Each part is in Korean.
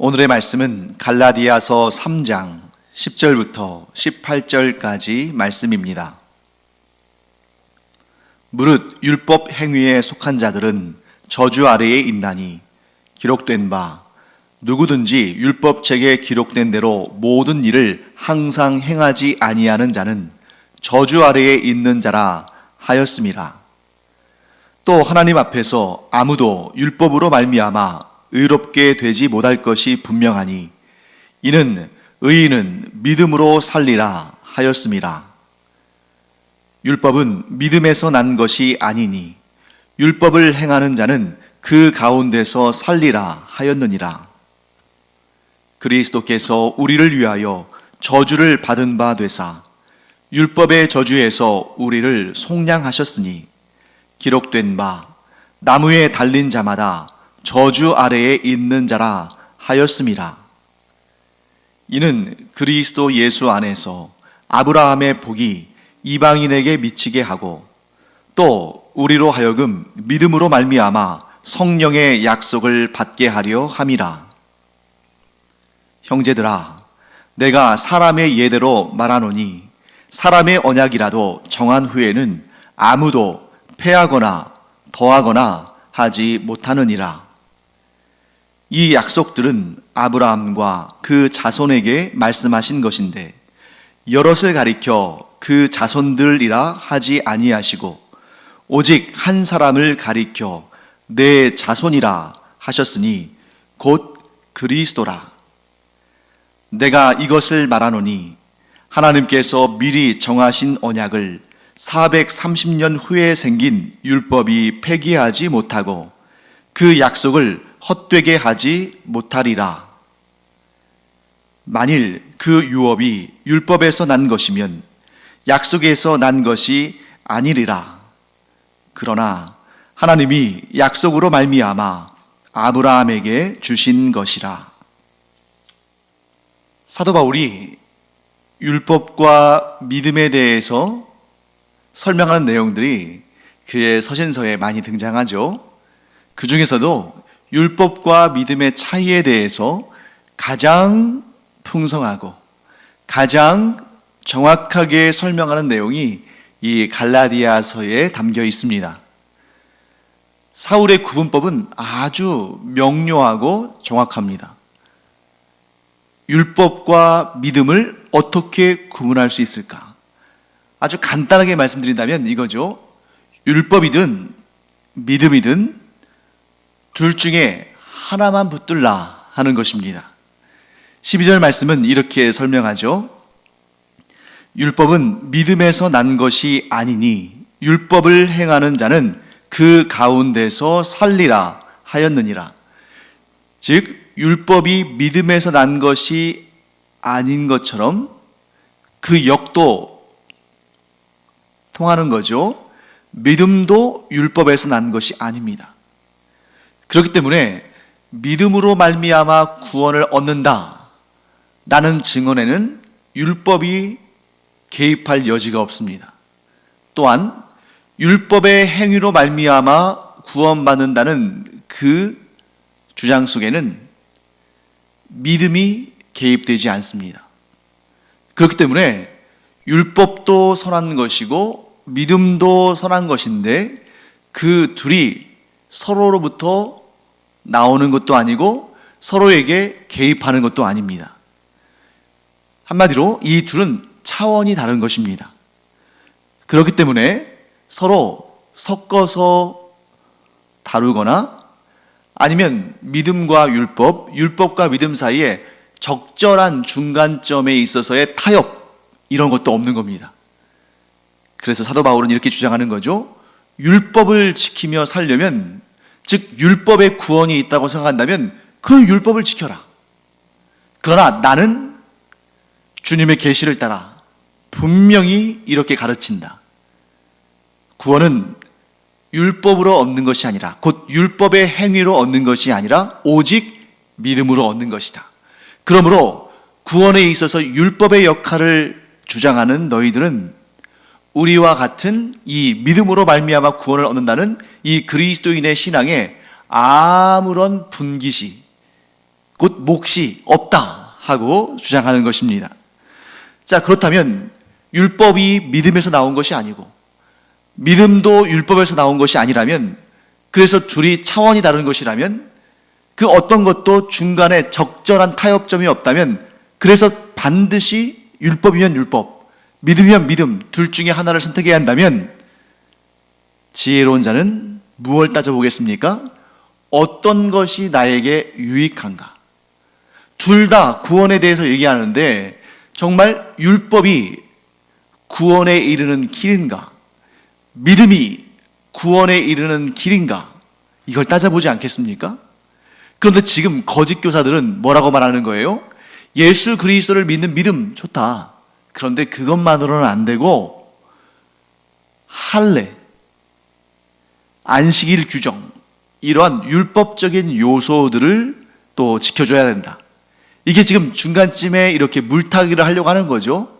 오늘의 말씀은 갈라디아서 3장 10절부터 18절까지 말씀입니다. 무릇 율법 행위에 속한 자들은 저주 아래에 있나니 기록된 바 누구든지 율법책에 기록된 대로 모든 일을 항상 행하지 아니하는 자는 저주 아래에 있는 자라 하였음이라. 또 하나님 앞에서 아무도 율법으로 말미암아 의롭게 되지 못할 것이 분명하니 이는 의인은 믿음으로 살리라 하였음이라. 율법은 믿음에서 난 것이 아니니 율법을 행하는 자는 그 가운데서 살리라 하였느니라. 그리스도께서 우리를 위하여 저주를 받은 바 되사 율법의 저주에서 우리를 속량하셨으니 기록된 바 나무에 달린 자마다 저주 아래에 있는 자라 하였음이라. 이는 그리스도 예수 안에서 아브라함의 복이 이방인에게 미치게 하고 또 우리로 하여금 믿음으로 말미암아 성령의 약속을 받게 하려 함이라. 형제들아, 내가 사람의 예대로 말하노니 사람의 언약이라도 정한 후에는 아무도 패하거나 더하거나 하지 못하느니라. 이 약속들은 아브라함과 그 자손에게 말씀하신 것인데 여럿을 가리켜 그 자손들이라 하지 아니하시고 오직 한 사람을 가리켜 내 자손이라 하셨으니 곧 그리스도라. 내가 이것을 말하노니 하나님께서 미리 정하신 언약을 430년 후에 생긴 율법이 폐기하지 못하고 그 약속을 헛되게 하지 못하리라. 만일 그 유업이 율법에서 난 것이면 약속에서 난 것이 아니리라. 그러나 하나님이 약속으로 말미암아 아브라함에게 주신 것이라. 사도 바울이 율법과 믿음에 대해서 설명하는 내용들이 그의 서신서에 많이 등장하죠. 그 중에서도 율법과 믿음의 차이에 대해서 가장 풍성하고 가장 정확하게 설명하는 내용이 이 갈라디아서에 담겨 있습니다. 사울의 구분법은 아주 명료하고 정확합니다. 율법과 믿음을 어떻게 구분할 수 있을까? 아주 간단하게 말씀드린다면 이거죠. 율법이든 믿음이든 둘 중에 하나만 붙들라 하는 것입니다. 12절 말씀은 이렇게 설명하죠. 율법은 믿음에서 난 것이 아니니 율법을 행하는 자는 그 가운데서 살리라 하였느니라. 즉 율법이 믿음에서 난 것이 아닌 것처럼 그 역도 통하는 거죠. 믿음도 율법에서 난 것이 아닙니다. 그렇기 때문에 믿음으로 말미암아 구원을 얻는다 라는 증언에는 율법이 개입할 여지가 없습니다. 또한 율법의 행위로 말미암아 구원받는다는 그 주장 속에는 믿음이 개입되지 않습니다. 그렇기 때문에 율법도 선한 것이고 믿음도 선한 것인데 그 둘이 서로로부터 나오는 것도 아니고 서로에게 개입하는 것도 아닙니다. 한마디로 이 둘은 차원이 다른 것입니다. 그렇기 때문에 서로 섞어서 다루거나 아니면 믿음과 율법, 율법과 믿음 사이에 적절한 중간점에 있어서의 타협, 이런 것도 없는 겁니다. 그래서 사도 바울은 이렇게 주장하는 거죠. 율법을 지키며 살려면, 즉 율법에 구원이 있다고 생각한다면 그럼 율법을 지켜라. 그러나 나는 주님의 계시를 따라 분명히 이렇게 가르친다. 구원은 율법으로 얻는 것이 아니라, 곧 율법의 행위로 얻는 것이 아니라 오직 믿음으로 얻는 것이다. 그러므로 구원에 있어서 율법의 역할을 주장하는 너희들은 우리와 같은 이 믿음으로 말미암아 구원을 얻는다는 이 그리스도인의 신앙에 아무런 분깃이, 곧 몫이 없다 하고 주장하는 것입니다. 자, 그렇다면 율법이 믿음에서 나온 것이 아니고 믿음도 율법에서 나온 것이 아니라면, 그래서 둘이 차원이 다른 것이라면, 그 어떤 것도 중간에 적절한 타협점이 없다면, 그래서 반드시 율법이면 율법, 믿음이면 믿음, 둘 중에 하나를 선택해야 한다면 지혜로운 자는 무엇을 따져보겠습니까? 어떤 것이 나에게 유익한가? 둘 다 구원에 대해서 얘기하는데 정말 율법이 구원에 이르는 길인가? 믿음이 구원에 이르는 길인가? 이걸 따져보지 않겠습니까? 그런데 지금 거짓 교사들은 뭐라고 말하는 거예요? 예수 그리스도를 믿는 믿음 좋다. 그런데 그것만으로는 안 되고 할례, 안식일 규정, 이러한 율법적인 요소들을 또 지켜줘야 된다. 이게 지금 중간쯤에 이렇게 물타기를 하려고 하는 거죠.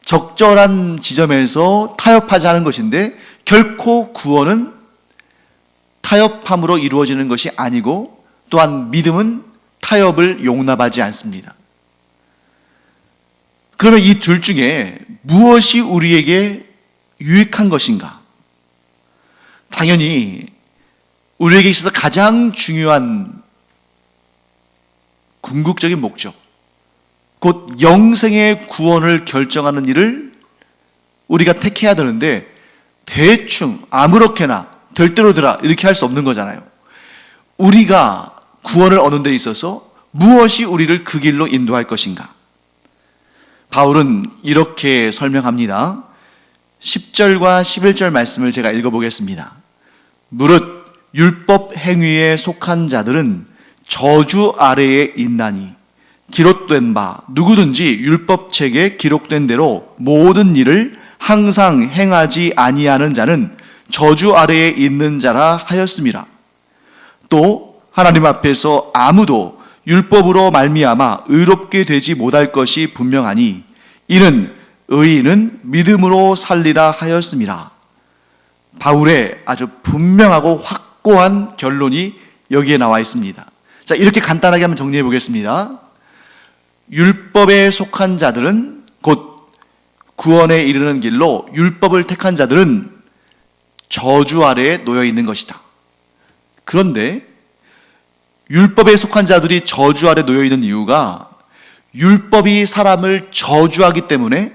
적절한 지점에서 타협하지 않은 것인데, 결코 구원은 타협함으로 이루어지는 것이 아니고, 또한 믿음은 타협을 용납하지 않습니다. 그러면 이 둘 중에 무엇이 우리에게 유익한 것인가? 당연히 우리에게 있어서 가장 중요한 궁극적인 목적, 곧 영생의 구원을 결정하는 일을 우리가 택해야 되는데, 대충 아무렇게나 될 대로 되라 이렇게 할 수 없는 거잖아요. 우리가 구원을 얻는 데 있어서 무엇이 우리를 그 길로 인도할 것인가? 바울은 이렇게 설명합니다. 10절과 11절 말씀을 제가 읽어보겠습니다. 무릇 율법 행위에 속한 자들은 저주 아래에 있나니, 기록된 바 누구든지 율법책에 기록된 대로 모든 일을 항상 행하지 아니하는 자는 저주 아래에 있는 자라 하였음이라. 또 하나님 앞에서 아무도 율법으로 말미암아 의롭게 되지 못할 것이 분명하니, 이는 의인은 믿음으로 살리라 하였음이라. 바울의 아주 분명하고 확고한 결론이 여기에 나와 있습니다. 자, 이렇게 간단하게 한번 정리해 보겠습니다. 율법에 속한 자들은, 곧 구원에 이르는 길로 율법을 택한 자들은 저주 아래에 놓여 있는 것이다. 그런데 율법에 속한 자들이 저주 아래 놓여 있는 이유가 율법이 사람을 저주하기 때문에,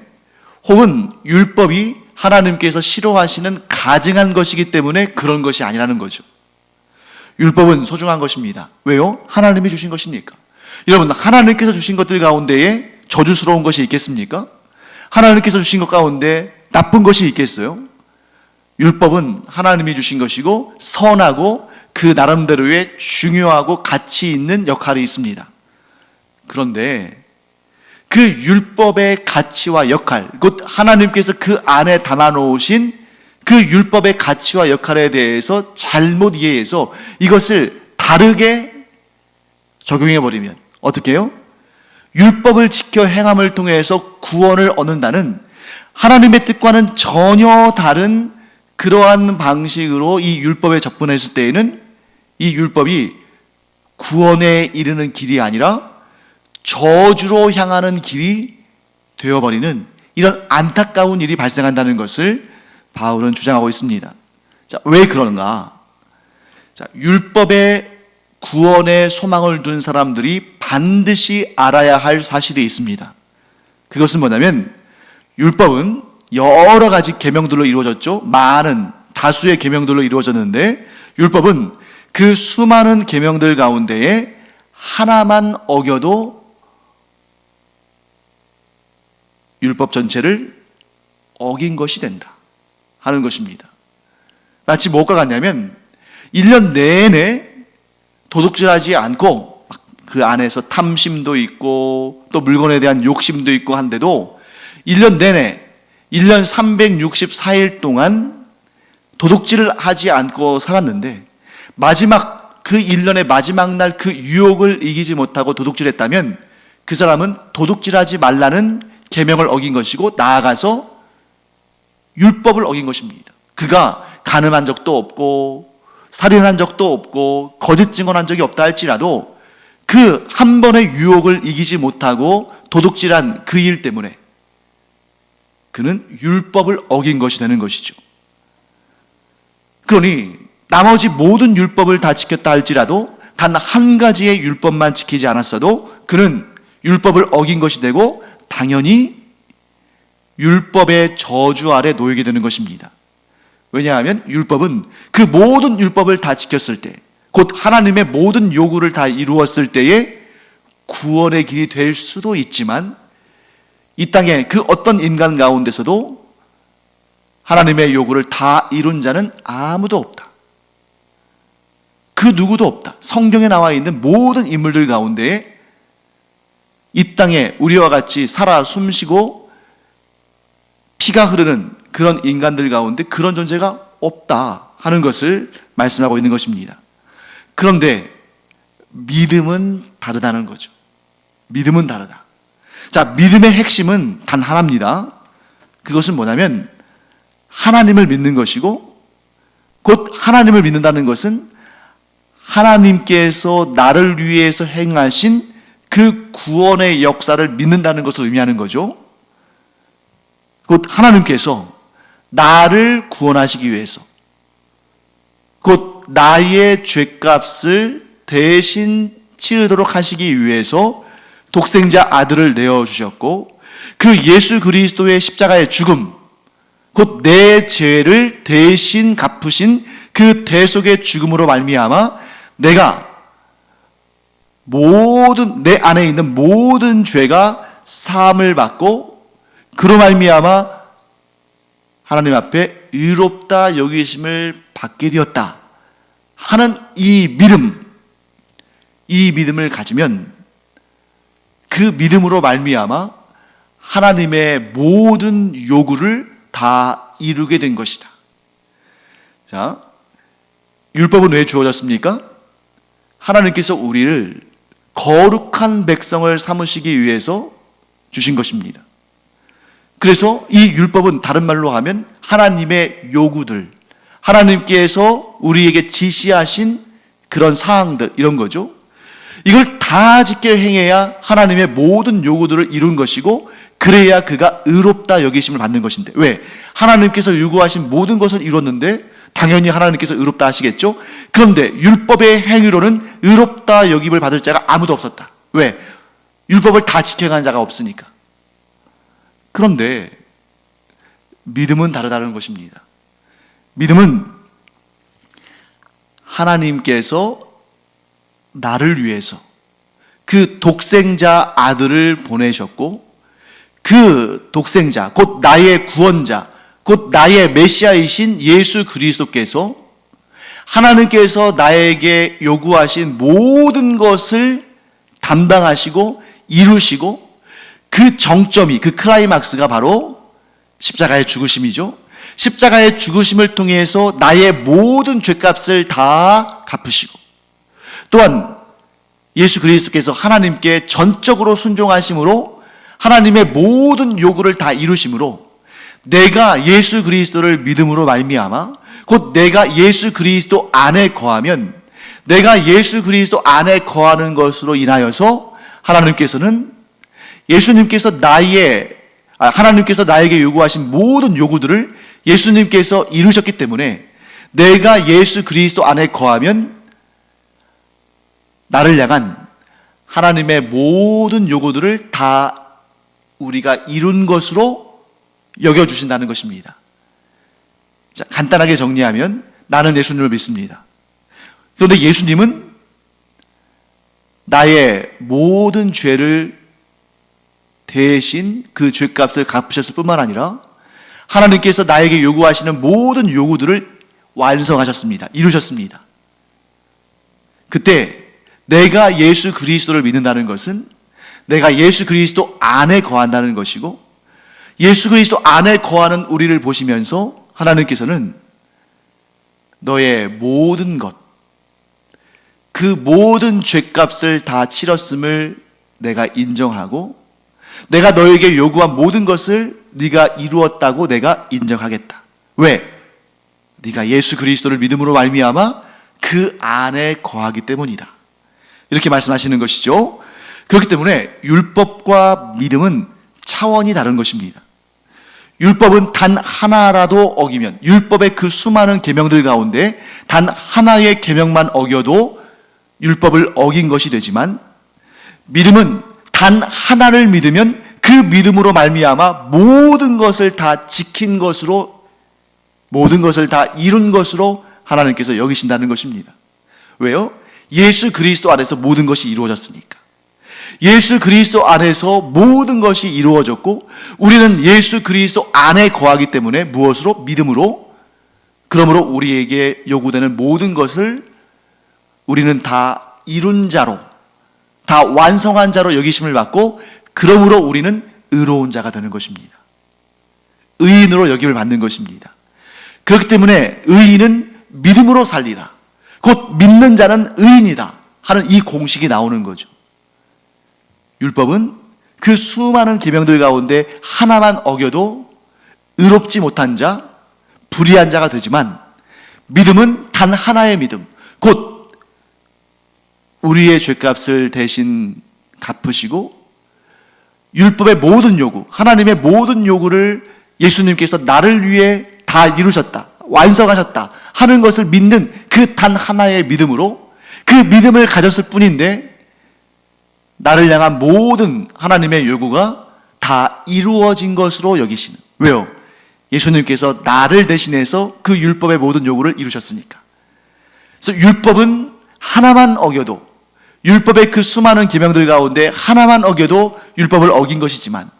혹은 율법이 하나님께서 싫어하시는 가증한 것이기 때문에 그런 것이 아니라는 거죠. 율법은 소중한 것입니다. 왜요? 하나님이 주신 것이니까. 여러분, 하나님께서 주신 것들 가운데에 저주스러운 것이 있겠습니까? 하나님께서 주신 것 가운데 나쁜 것이 있겠어요? 율법은 하나님이 주신 것이고 선하고 그 나름대로의 중요하고 가치 있는 역할이 있습니다. 그런데 그 율법의 가치와 역할, 곧 하나님께서 그 안에 담아놓으신 그 율법의 가치와 역할에 대해서 잘못 이해해서 이것을 다르게 적용해버리면 어떻게 해요? 율법을 지켜 행함을 통해서 구원을 얻는다는 하나님의 뜻과는 전혀 다른 그러한 방식으로 이 율법에 접근했을 때에는 이 율법이 구원에 이르는 길이 아니라 저주로 향하는 길이 되어버리는 이런 안타까운 일이 발생한다는 것을 바울은 주장하고 있습니다. 자, 왜 그런가? 자, 율법에 구원의 소망을 둔 사람들이 반드시 알아야 할 사실이 있습니다. 그것은 뭐냐면, 율법은 여러 가지 계명들로 이루어졌죠. 많은 다수의 계명들로 이루어졌는데, 율법은 그 수많은 계명들 가운데에 하나만 어겨도 율법 전체를 어긴 것이 된다 하는 것입니다. 마치 무엇과 같냐면 1년 내내 도둑질하지 않고 그 안에서 탐심도 있고 또 물건에 대한 욕심도 있고 한데도 1년 내내 1년 364일 동안 도둑질을 하지 않고 살았는데, 마지막 그 1년의 마지막 날 그 유혹을 이기지 못하고 도둑질했다면 그 사람은 도둑질하지 말라는 계명을 어긴 것이고 나아가서 율법을 어긴 것입니다. 그가 간음한 적도 없고 살인한 적도 없고 거짓 증언한 적이 없다 할지라도 그 한 번의 유혹을 이기지 못하고 도둑질한 그 일 때문에 그는 율법을 어긴 것이 되는 것이죠. 그러니 나머지 모든 율법을 다 지켰다 할지라도 단 한 가지의 율법만 지키지 않았어도 그는 율법을 어긴 것이 되고 당연히 율법의 저주 아래 놓이게 되는 것입니다. 왜냐하면 율법은 그 모든 율법을 다 지켰을 때, 곧 하나님의 모든 요구를 다 이루었을 때에 구원의 길이 될 수도 있지만 이 땅에 그 어떤 인간 가운데서도 하나님의 요구를 다 이룬 자는 아무도 없다. 그 누구도 없다. 성경에 나와 있는 모든 인물들 가운데에 이 땅에 우리와 같이 살아 숨쉬고 피가 흐르는 그런 인간들 가운데 그런 존재가 없다 하는 것을 말씀하고 있는 것입니다. 그런데 믿음은 다르다는 거죠. 믿음은 다르다. 자, 믿음의 핵심은 단 하나입니다. 그것은 뭐냐면 하나님을 믿는 것이고, 곧 하나님을 믿는다는 것은 하나님께서 나를 위해서 행하신 그 구원의 역사를 믿는다는 것을 의미하는 거죠. 곧 하나님께서 나를 구원하시기 위해서, 곧 나의 죄값을 대신 치르도록 하시기 위해서 독생자 아들을 내어주셨고, 그 예수 그리스도의 십자가의 죽음, 곧 내 죄를 대신 갚으신 그 대속의 죽음으로 말미암아 내가 내 안에 있는 모든 죄가 사함을 받고 그로 말미암아 하나님 앞에 의롭다 여기심을 받게 되었다 하는 이 믿음을 가지면 그 믿음으로 말미암아 하나님의 모든 요구를 다 이루게 된 것이다. 자, 율법은 왜 주어졌습니까? 하나님께서 우리를 거룩한 백성을 삼으시기 위해서 주신 것입니다. 그래서 이 율법은 다른 말로 하면 하나님의 요구들, 하나님께서 우리에게 지시하신 그런 사항들, 이런 거죠. 이걸 다 지켜 행해야 하나님의 모든 요구들을 이룬 것이고, 그래야 그가 의롭다 여기심을 받는 것인데, 왜? 하나님께서 요구하신 모든 것을 이뤘는데 당연히 하나님께서 의롭다 하시겠죠? 그런데 율법의 행위로는 의롭다 여김을 받을 자가 아무도 없었다. 왜? 율법을 다 지켜간 자가 없으니까. 그런데 믿음은 다르다는 것입니다. 믿음은 하나님께서 나를 위해서 그 독생자 아들을 보내셨고, 그 독생자, 곧 나의 구원자, 곧 나의 메시아이신 예수 그리스도께서 하나님께서 나에게 요구하신 모든 것을 담당하시고 이루시고, 그 정점이, 그 클라이막스가 바로 십자가의 죽으심이죠. 십자가의 죽으심을 통해서 나의 모든 죄값을 다 갚으시고, 또한 예수 그리스도께서 하나님께 전적으로 순종하심으로 하나님의 모든 요구를 다 이루심으로 내가 예수 그리스도를 믿음으로 말미암아, 곧 내가 예수 그리스도 안에 거하면, 내가 예수 그리스도 안에 거하는 것으로 인하여서 하나님께서 나에게 요구하신 모든 요구들을 예수님께서 이루셨기 때문에 내가 예수 그리스도 안에 거하면 나를 향한 하나님의 모든 요구들을 다 우리가 이룬 것으로 여겨주신다는 것입니다. 자, 간단하게 정리하면 나는 예수님을 믿습니다. 그런데 예수님은 나의 모든 죄를 대신 그 죄값을 갚으셨을 뿐만 아니라 하나님께서 나에게 요구하시는 모든 요구들을 완성하셨습니다. 이루셨습니다. 그때 내가 예수 그리스도를 믿는다는 것은 내가 예수 그리스도 안에 거한다는 것이고, 예수 그리스도 안에 거하는 우리를 보시면서 하나님께서는 너의 모든 것, 그 모든 죄값을 다 치렀음을 내가 인정하고, 내가 너에게 요구한 모든 것을 네가 이루었다고 내가 인정하겠다. 왜? 네가 예수 그리스도를 믿음으로 말미암아 그 안에 거하기 때문이다. 이렇게 말씀하시는 것이죠. 그렇기 때문에 율법과 믿음은 차원이 다른 것입니다. 율법은 단 하나라도 어기면, 율법의 그 수많은 계명들 가운데 단 하나의 계명만 어겨도 율법을 어긴 것이 되지만, 믿음은 단 하나를 믿으면 그 믿음으로 말미암아 모든 것을 다 지킨 것으로, 모든 것을 다 이룬 것으로 하나님께서 여기신다는 것입니다. 왜요? 예수 그리스도 안에서 모든 것이 이루어졌으니까. 예수 그리스도 안에서 모든 것이 이루어졌고, 우리는 예수 그리스도 안에 거하기 때문에 무엇으로? 믿음으로. 그러므로 우리에게 요구되는 모든 것을 우리는 다 이룬 자로, 다 완성한 자로 여기심을 받고, 그러므로 우리는 의로운 자가 되는 것입니다. 의인으로 여김을 받는 것입니다. 그렇기 때문에 의인은 믿음으로 살리라, 곧 믿는 자는 의인이다 하는 이 공식이 나오는 거죠. 율법은 그 수많은 계명들 가운데 하나만 어겨도 의롭지 못한 자, 불의한 자가 되지만, 믿음은 단 하나의 믿음, 곧 우리의 죄값을 대신 갚으시고 율법의 모든 요구, 하나님의 모든 요구를 예수님께서 나를 위해 다 이루셨다, 완성하셨다 하는 것을 믿는 그 단 하나의 믿음으로, 그 믿음을 가졌을 뿐인데 나를 향한 모든 하나님의 요구가 다 이루어진 것으로 여기시는. 왜요? 예수님께서 나를 대신해서 그 율법의 모든 요구를 이루셨으니까. 그래서 율법은 하나만 어겨도, 율법의 그 수많은 계명들 가운데 하나만 어겨도 율법을 어긴 것이지만,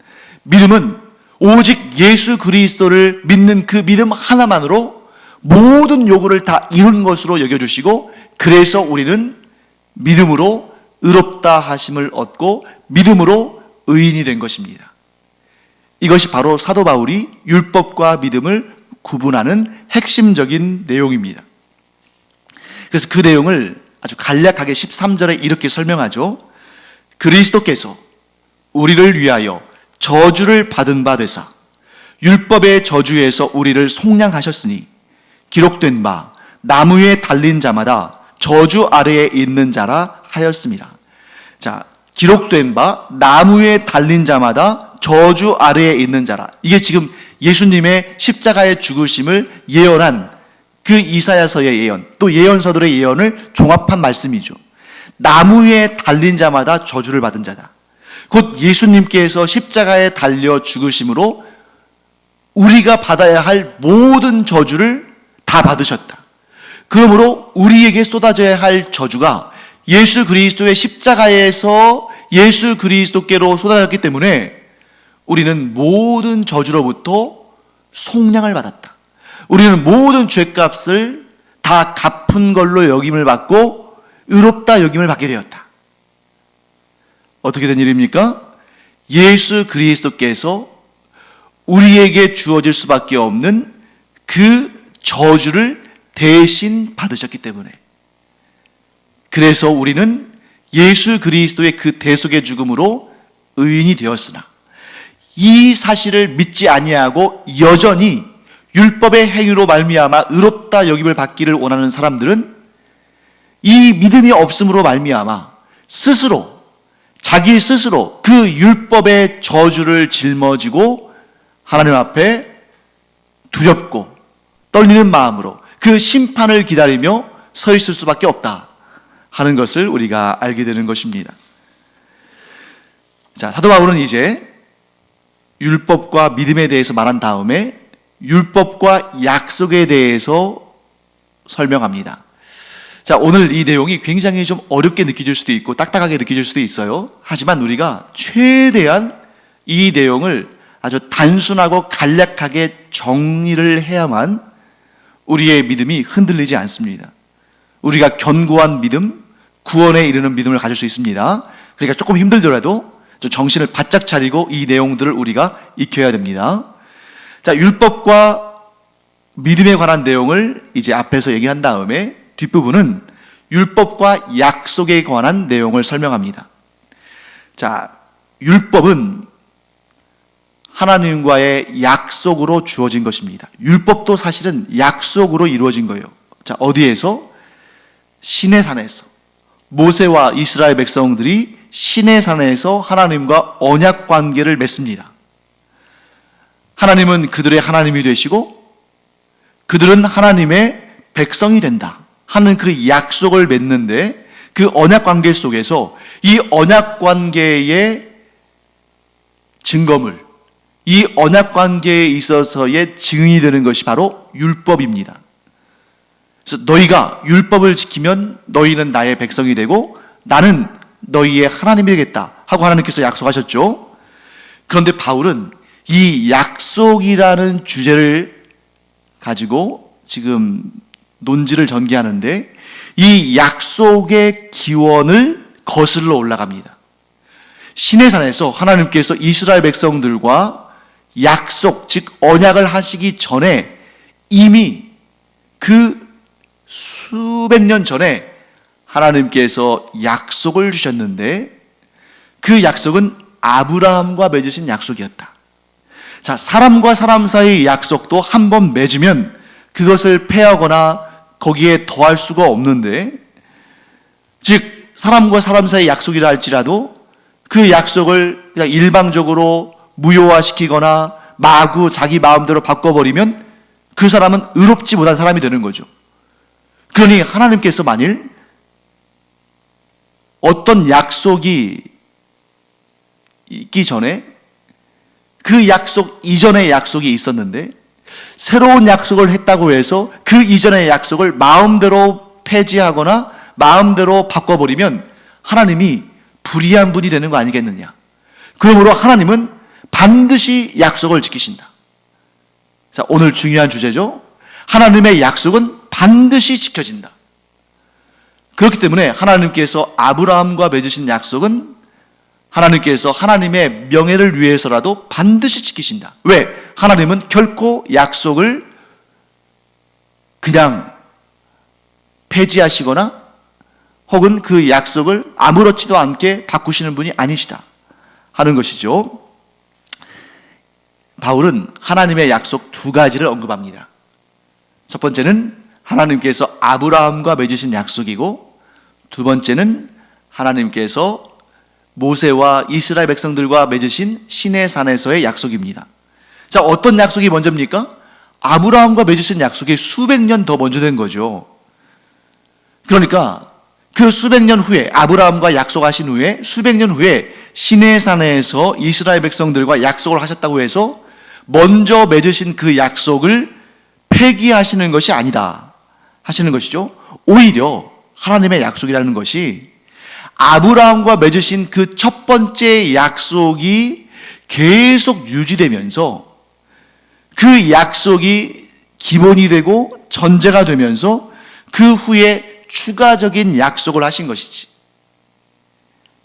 믿음은 오직 예수 그리스도를 믿는 그 믿음 하나만으로 모든 요구를 다 이룬 것으로 여겨주시고, 그래서 우리는 믿음으로 의롭다 하심을 얻고 믿음으로 의인이 된 것입니다. 이것이 바로 사도 바울이 율법과 믿음을 구분하는 핵심적인 내용입니다. 그래서 그 내용을 아주 간략하게 13절에 이렇게 설명하죠. 그리스도께서 우리를 위하여 저주를 받은 바 되사 율법의 저주에서 우리를 속량하셨으니, 기록된 바 나무에 달린 자마다 저주 아래에 있는 자라 하였습니다. 자, 기록된 바 나무에 달린 자마다 저주 아래에 있는 자라. 이게 지금 예수님의 십자가의 죽으심을 예언한 그 이사야서의 예언, 또 예언서들의 예언을 종합한 말씀이죠. 나무에 달린 자마다 저주를 받은 자다. 곧 예수님께서 십자가에 달려 죽으심으로 우리가 받아야 할 모든 저주를 다 받으셨다. 그러므로 우리에게 쏟아져야 할 저주가 예수 그리스도의 십자가에서 예수 그리스도께로 쏟아졌기 때문에 우리는 모든 저주로부터 속량을 받았다. 우리는 모든 죄값을 다 갚은 걸로 여김을 받고 의롭다 여김을 받게 되었다. 어떻게 된 일입니까? 예수 그리스도께서 우리에게 주어질 수밖에 없는 그 저주를 대신 받으셨기 때문에, 그래서 우리는 예수 그리스도의 그 대속의 죽음으로 의인이 되었으나, 이 사실을 믿지 아니하고 여전히 율법의 행위로 말미암아 의롭다 여김을 받기를 원하는 사람들은 이 믿음이 없음으로 말미암아 스스로, 자기 스스로 그 율법의 저주를 짊어지고 하나님 앞에 두렵고 떨리는 마음으로 그 심판을 기다리며 서 있을 수밖에 없다 하는 것을 우리가 알게 되는 것입니다. 자, 사도 바울은 이제 율법과 믿음에 대해서 말한 다음에 율법과 약속에 대해서 설명합니다. 자, 오늘 이 내용이 굉장히 좀 어렵게 느껴질 수도 있고 딱딱하게 느껴질 수도 있어요. 하지만 우리가 최대한 이 내용을 아주 단순하고 간략하게 정리를 해야만 우리의 믿음이 흔들리지 않습니다. 우리가 견고한 믿음, 구원에 이르는 믿음을 가질 수 있습니다. 그러니까 조금 힘들더라도 좀 정신을 바짝 차리고 이 내용들을 우리가 익혀야 됩니다. 자, 율법과 믿음에 관한 내용을 이제 앞에서 얘기한 다음에 뒷부분은 율법과 약속에 관한 내용을 설명합니다. 자, 율법은 하나님과의 약속으로 주어진 것입니다. 율법도 사실은 약속으로 이루어진 거예요. 자, 어디에서? 시내산에서, 모세와 이스라엘 백성들이 시내산에서 하나님과 언약 관계를 맺습니다. 하나님은 그들의 하나님이 되시고 그들은 하나님의 백성이 된다 하는 그 약속을 맺는데, 그 언약 관계 속에서 이 언약 관계의 증거물, 이 언약 관계에 있어서의 증인이 되는 것이 바로 율법입니다. 그래서 너희가 율법을 지키면 너희는 나의 백성이 되고 나는 너희의 하나님이 되겠다 하고 하나님께서 약속하셨죠. 그런데 바울은 이 약속이라는 주제를 가지고 지금 논지를 전개하는데, 이 약속의 기원을 거슬러 올라갑니다. 시내산에서 하나님께서 이스라엘 백성들과 약속, 즉 언약을 하시기 전에 이미 그 수백 년 전에 하나님께서 약속을 주셨는데, 그 약속은 아브라함과 맺으신 약속이었다. 자, 사람과 사람 사이의 약속도 한번 맺으면 그것을 폐하거나 거기에 더할 수가 없는데, 즉 사람과 사람 사이의 약속이라 할지라도 그 약속을 그냥 일방적으로 무효화시키거나 마구 자기 마음대로 바꿔버리면 그 사람은 의롭지 못한 사람이 되는 거죠. 그러니 하나님께서 만일 어떤 약속이 있기 전에 그 약속 이전의 약속이 있었는데 새로운 약속을 했다고 해서 그 이전의 약속을 마음대로 폐지하거나 마음대로 바꿔버리면 하나님이 불의한 분이 되는 거 아니겠느냐. 그러므로 하나님은 반드시 약속을 지키신다. 자, 오늘 중요한 주제죠. 하나님의 약속은 반드시 지켜진다. 그렇기 때문에 하나님께서 아브라함과 맺으신 약속은 하나님께서 하나님의 명예를 위해서라도 반드시 지키신다. 왜? 하나님은 결코 약속을 그냥 폐지하시거나 혹은 그 약속을 아무렇지도 않게 바꾸시는 분이 아니시다 하는 것이죠. 바울은 하나님의 약속 두 가지를 언급합니다. 첫 번째는 하나님께서 아브라함과 맺으신 약속이고, 두 번째는 하나님께서 모세와 이스라엘 백성들과 맺으신 시내산에서의 약속입니다. 자, 어떤 약속이 먼저입니까? 아브라함과 맺으신 약속이 수백 년 더 먼저 된 거죠. 그러니까 그 수백 년 후에, 아브라함과 약속하신 후에 수백 년 후에 시내산에서 이스라엘 백성들과 약속을 하셨다고 해서 먼저 맺으신 그 약속을 폐기하시는 것이 아니다 하시는 것이죠. 오히려 하나님의 약속이라는 것이 아브라함과 맺으신 그 첫 번째 약속이 계속 유지되면서 그 약속이 기본이 되고 전제가 되면서 그 후에 추가적인 약속을 하신 것이지,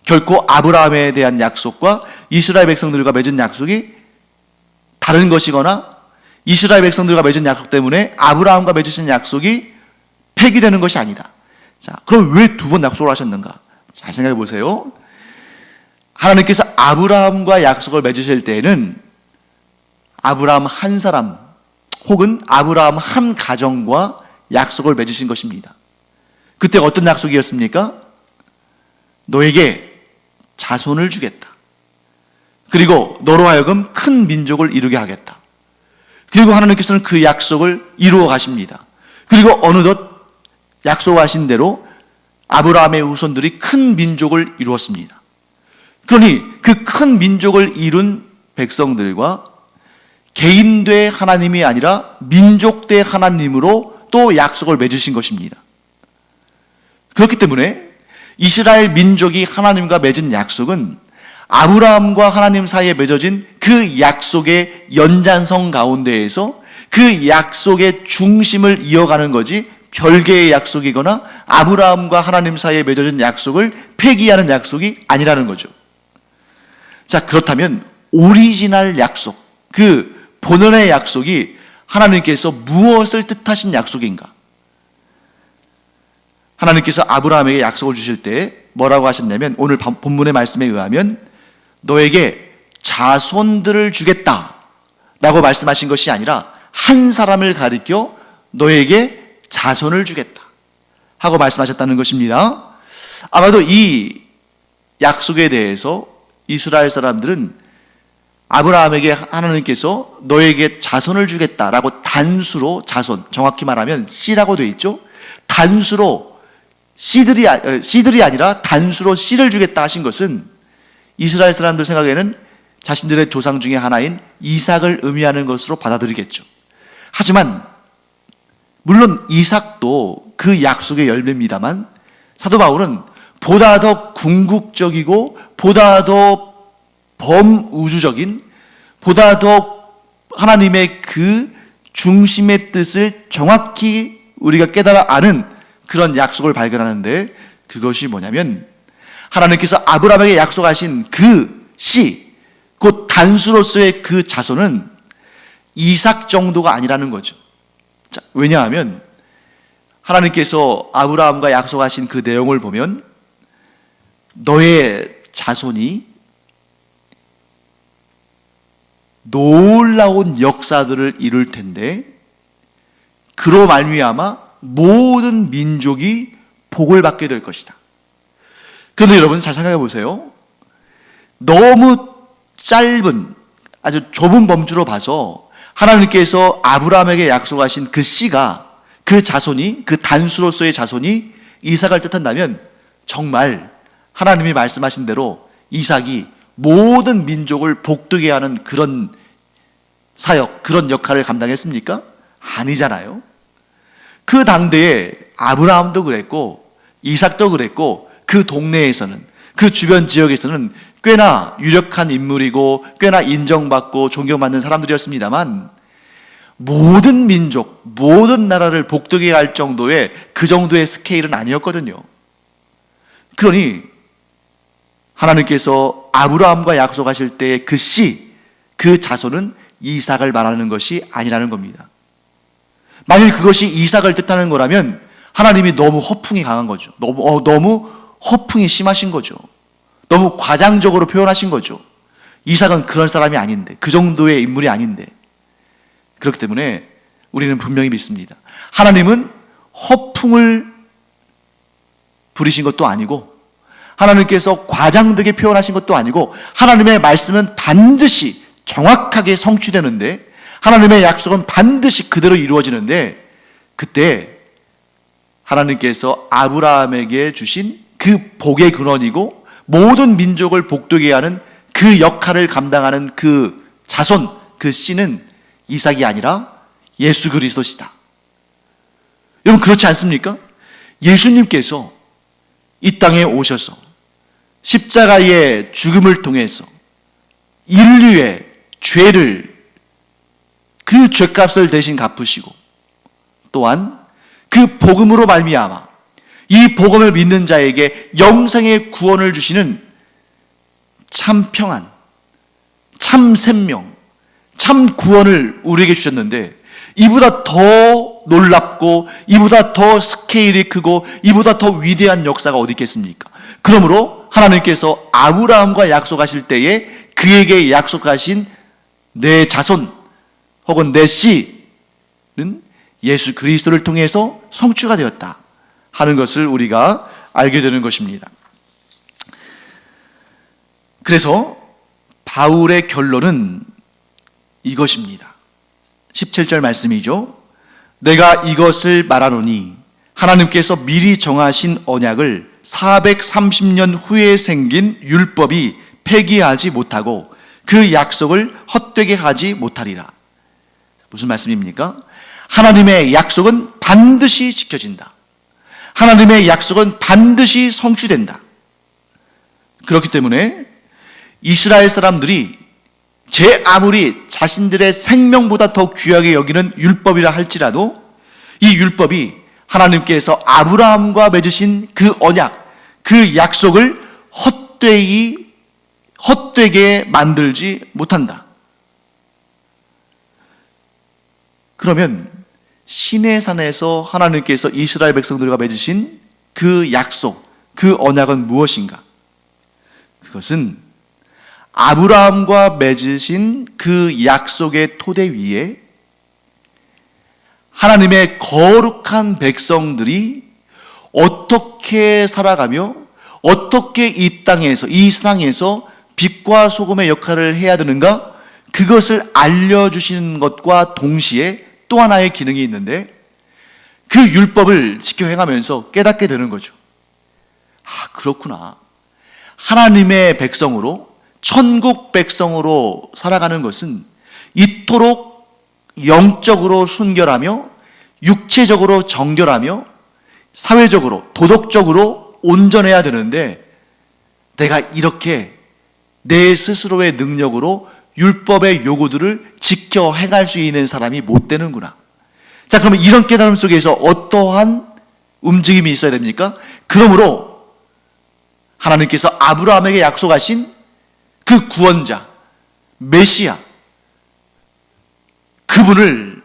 결코 아브라함에 대한 약속과 이스라엘 백성들과 맺은 약속이 다른 것이거나 이스라엘 백성들과 맺은 약속 때문에 아브라함과 맺으신 약속이 폐기되는 것이 아니다. 자, 그럼 왜 두 번 약속을 하셨는가? 잘 생각해 보세요. 하나님께서 아브라함과 약속을 맺으실 때에는 아브라함 한 사람 혹은 아브라함 한 가정과 약속을 맺으신 것입니다. 그때 어떤 약속이었습니까? 너에게 자손을 주겠다. 그리고 너로 하여금 큰 민족을 이루게 하겠다. 그리고 하나님께서는 그 약속을 이루어 가십니다. 그리고 어느덧 약속하신 대로 아브라함의 후손들이 큰 민족을 이루었습니다. 그러니 그 큰 민족을 이룬 백성들과 개인대 하나님이 아니라 민족대 하나님으로 또 약속을 맺으신 것입니다. 그렇기 때문에 이스라엘 민족이 하나님과 맺은 약속은 아브라함과 하나님 사이에 맺어진 그 약속의 연장선 가운데에서 그 약속의 중심을 이어가는 거지, 별개의 약속이거나 아브라함과 하나님 사이에 맺어진 약속을 폐기하는 약속이 아니라는 거죠. 자, 그렇다면 오리지널 약속, 그 본원의 약속이 하나님께서 무엇을 뜻하신 약속인가? 하나님께서 아브라함에게 약속을 주실 때 뭐라고 하셨냐면, 오늘 본문의 말씀에 의하면 너에게 자손들을 주겠다 라고 말씀하신 것이 아니라 한 사람을 가리켜 너에게 자손을 주겠다 하고 말씀하셨다는 것입니다. 아마도 이 약속에 대해서 이스라엘 사람들은 아브라함에게 하나님께서 너에게 자손을 주겠다라고 단수로, 자손, 정확히 말하면 씨라고 되어 있죠. 단수로 씨들이 아니라 단수로 씨를 주겠다 하신 것은 이스라엘 사람들 생각에는 자신들의 조상 중에 하나인 이삭을 의미하는 것으로 받아들이겠죠. 하지만 물론 이삭도 그 약속의 열매입니다만 사도 바울은 보다 더 궁극적이고 보다 더 범우주적인, 보다 더 하나님의 그 중심의 뜻을 정확히 우리가 깨달아 아는 그런 약속을 발견하는데, 그것이 뭐냐면 하나님께서 아브라함에게 약속하신 그 씨, 곧 단수로서의 그 자손은 이삭 정도가 아니라는 거죠. 자, 왜냐하면 하나님께서 아브라함과 약속하신 그 내용을 보면 너의 자손이 놀라운 역사들을 이룰 텐데 그로 말미암아 모든 민족이 복을 받게 될 것이다. 그런데 여러분 잘 생각해 보세요. 너무 짧은, 아주 좁은 범주로 봐서 하나님께서 아브라함에게 약속하신 그 씨가, 그 자손이, 그 단수로서의 자손이 이삭을 뜻한다면 정말 하나님이 말씀하신 대로 이삭이 모든 민족을 복되게 하는 그런 사역, 그런 역할을 감당했습니까? 아니잖아요. 그 당대에 아브라함도 그랬고 이삭도 그랬고 그 동네에서는, 그 주변 지역에서는 꽤나 유력한 인물이고 꽤나 인정받고 존경받는 사람들이었습니다만 모든 민족, 모든 나라를 복되게 할 정도의 그 정도의 스케일은 아니었거든요. 그러니 하나님께서 아브라함과 약속하실 때의 그 씨, 그 자손은 이삭을 말하는 것이 아니라는 겁니다. 만일 그것이 이삭을 뜻하는 거라면 하나님이 너무 허풍이 강한 거죠. 너무 허풍이 심하신 거죠. 너무 과장적으로 표현하신 거죠. 이삭은 그런 사람이 아닌데, 그 정도의 인물이 아닌데. 그렇기 때문에 우리는 분명히 믿습니다. 하나님은 허풍을 부리신 것도 아니고 하나님께서 과장되게 표현하신 것도 아니고 하나님의 말씀은 반드시 정확하게 성취되는데, 하나님의 약속은 반드시 그대로 이루어지는데, 그때 하나님께서 아브라함에게 주신 그 복의 근원이고 모든 민족을 복되게 하는 그 역할을 감당하는 그 자손, 그 씨는 이삭이 아니라 예수 그리스도시다. 여러분 그렇지 않습니까? 예수님께서 이 땅에 오셔서 십자가의 죽음을 통해서 인류의 죄를, 그 죄값을 대신 갚으시고 또한 그 복음으로 말미암아 이 복음을 믿는 자에게 영생의 구원을 주시는 참 평안, 참 생명, 참 구원을 우리에게 주셨는데 이보다 더 놀랍고 이보다 더 스케일이 크고 이보다 더 위대한 역사가 어디 있겠습니까? 그러므로 하나님께서 아브라함과 약속하실 때에 그에게 약속하신 내 자손 혹은 내 씨는 예수 그리스도를 통해서 성취가 되었다 하는 것을 우리가 알게 되는 것입니다. 그래서 바울의 결론은 이것입니다. 17절 말씀이죠. 내가 이것을 말하노니 하나님께서 미리 정하신 언약을 430년 후에 생긴 율법이 폐기하지 못하고 그 약속을 헛되게 하지 못하리라. 무슨 말씀입니까? 하나님의 약속은 반드시 지켜진다. 하나님의 약속은 반드시 성취된다. 그렇기 때문에 이스라엘 사람들이 제 아무리 자신들의 생명보다 더 귀하게 여기는 율법이라 할지라도 이 율법이 하나님께서 아브라함과 맺으신 그 언약, 그 약속을 헛되게 만들지 못한다. 그러면 시내산에서 하나님께서 이스라엘 백성들과 맺으신 그 약속, 그 언약은 무엇인가? 그것은 아브라함과 맺으신 그 약속의 토대 위에 하나님의 거룩한 백성들이 어떻게 살아가며 어떻게 이 땅에서, 이 세상에서 빛과 소금의 역할을 해야 되는가? 그것을 알려주시는 것과 동시에 또 하나의 기능이 있는데, 그 율법을 지켜 행하면서 깨닫게 되는 거죠. 아, 그렇구나. 하나님의 백성으로, 천국 백성으로 살아가는 것은 이토록 영적으로 순결하며 육체적으로 정결하며 사회적으로 도덕적으로 온전해야 되는데, 내가 이렇게 내 스스로의 능력으로 율법의 요구들을 지켜 행할 수 있는 사람이 못 되는구나. 자, 그러면 이런 깨달음 속에서 어떠한 움직임이 있어야 됩니까? 그러므로 하나님께서 아브라함에게 약속하신 그 구원자, 메시아, 그분을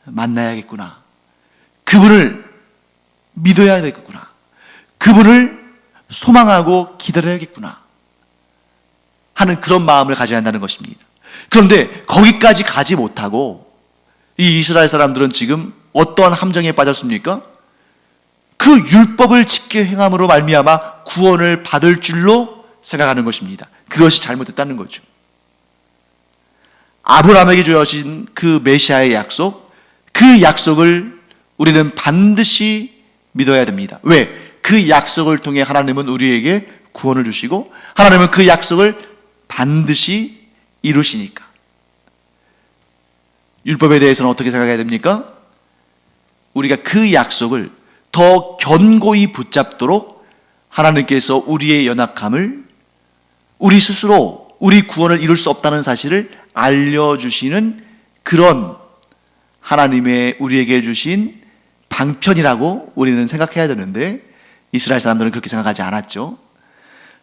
만나야겠구나. 그분을 믿어야 되겠구나. 그분을 소망하고 기다려야겠구나 하는 그런 마음을 가져야 한다는 것입니다. 그런데 거기까지 가지 못하고 이 이스라엘 사람들은 지금 어떠한 함정에 빠졌습니까? 그 율법을 지켜 행함으로 말미암아 구원을 받을 줄로 생각하는 것입니다. 그것이 잘못됐다는 거죠. 아브라함에게 주어진 그 메시아의 약속, 그 약속을 우리는 반드시 믿어야 됩니다. 왜? 그 약속을 통해 하나님은 우리에게 구원을 주시고 하나님은 그 약속을 반드시 이루시니까. 율법에 대해서는 어떻게 생각해야 됩니까? 우리가 그 약속을 더 견고히 붙잡도록 하나님께서 우리의 연약함을, 우리 스스로 우리 구원을 이룰 수 없다는 사실을 알려주시는 그런 하나님의 우리에게 주신 방편이라고 우리는 생각해야 되는데, 이스라엘 사람들은 그렇게 생각하지 않았죠.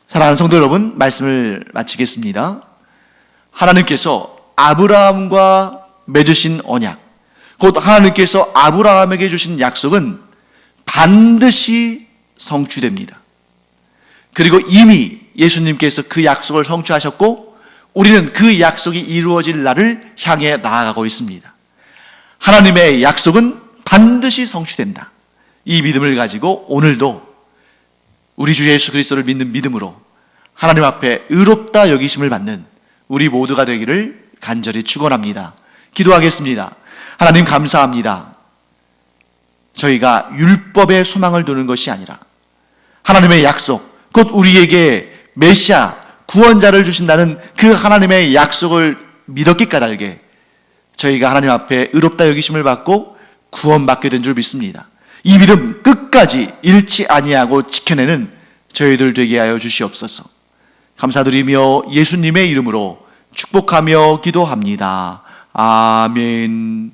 사랑하는 성도 여러분, 말씀을 마치겠습니다. 하나님께서 아브라함과 맺으신 언약, 곧 하나님께서 아브라함에게 주신 약속은 반드시 성취됩니다. 그리고 이미 예수님께서 그 약속을 성취하셨고 우리는 그 약속이 이루어질 날을 향해 나아가고 있습니다. 하나님의 약속은 반드시 성취된다. 이 믿음을 가지고 오늘도 우리 주 예수 그리스도를 믿는 믿음으로 하나님 앞에 의롭다 여기심을 받는 우리 모두가 되기를 간절히 축원합니다. 기도하겠습니다. 하나님 감사합니다. 저희가 율법에 소망을 두는 것이 아니라 하나님의 약속, 곧 우리에게 메시아, 구원자를 주신다는 그 하나님의 약속을 믿었기 까닭에 저희가 하나님 앞에 의롭다 여기심을 받고 구원받게 된 줄 믿습니다. 이 믿음 끝까지 잃지 아니하고 지켜내는 저희들 되게 하여 주시옵소서. 감사드리며 예수님의 이름으로 축복하며 기도합니다. 아멘.